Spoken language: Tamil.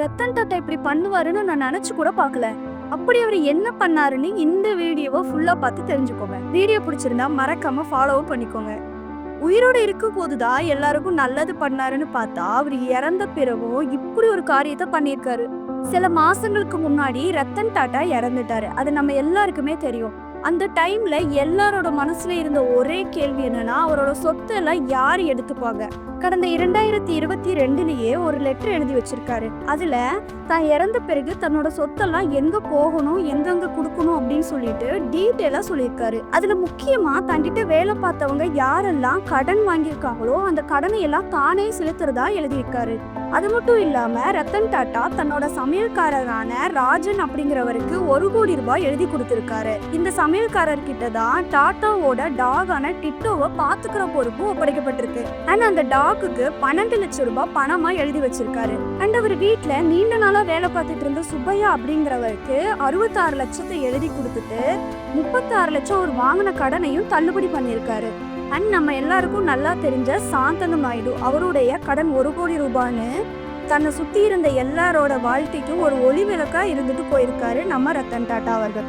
ரத்தன் டாட்டா இப்படி பண்ணுவாருன்னு நான் நினைச்சு கூட பார்க்கல. அப்படி அவர் என்ன பண்ணாருன்னு இந்த வீடியோவை ஃபுல்லா பார்த்து தெரிஞ்சுக்கோங்க. வீடியோ பிடிச்சிருந்தா மறக்காம ஃபாலோவும் பண்ணிக்கோங்க. உயிரோட இருக்கும் போதுதான் எல்லாருக்கும் நல்லது பண்ணாருன்னு பார்த்தா அவர் இறந்த பிறகும் இப்படி ஒரு காரியத்தை பண்ணியிருக்காரு. சில மாசங்களுக்கு முன்னாடி ரத்தன் டாட்டா இறந்துட்டாரு. அது நம்ம எல்லாருக்குமே தெரியும். அந்த டைம்ல எல்லாரோட மனசுல இருந்த ஒரே கேள்வி என்னன்னா, அவரோட சொத்து எல்லாம் யார் எடுத்துப்பாங்க. கடந்த 2022லயே ஒரு லெட்டர் எழுதி வச்சிருக்காரு. அதுல தான் இறந்த பிறகு தன்னோட சொத்தெல்லாம் எங்க போகணும், எங்கெங்க கொடுக்கணும் அப்படின்னு சொல்லிட்டு டீட்டெயிலா சொல்லியிருக்காரு. அதுல முக்கியமா தன்கிட்ட வேலை பார்த்தவங்க யாரெல்லாம் கடன் வாங்கியிருக்காங்களோ அந்த கடனை எல்லாம் தானே செலுத்துறதா எழுதியிருக்காரு. அது மட்டும் இல்லாம ரத்தன் டாட்டா தன்னோட சமையல்காரரான ராஜன் அப்படிங்கிறவருக்கு 1 கோடி ரூபாய் எழுதி கொடுத்திருக்காரு. இந்த சமையல்காரர் கிட்ட தான் டாட்டாவோட டாகான டிட்டோவை பாத்துக்கிற பொறுப்பு ஒப்படைக்கப்பட்டிருக்கு. அண்ட் அந்த டாகுக்கு 12 லட்சம் ரூபாய் பணமா எழுதி வச்சிருக்காரு. அண்ட் அவர் வீட்டுல நீண்ட நாளா வேலை பார்த்துட்டு இருந்த சுப்பையா அப்படிங்கிறவருக்கு 66 லட்சத்தை எழுதி கொடுத்துட்டு 36 லட்சம் அவர் வாங்கின கடனையும் தள்ளுபடி பண்ணியிருக்காரு. அண்ட் நம்ம எல்லாருக்கும் நல்லா தெரிஞ்ச சாந்தனு நாயுடு அவருடைய கடன் 1 கோடி ரூபான்னு தன்னை சுத்தி இருந்த எல்லாரோட வாழ்க்கைக்கும் ஒரு ஒளி விளக்கா இருந்துட்டு போயிருக்காரு நம்ம ரத்தன் டாட்டா அவர்கள்.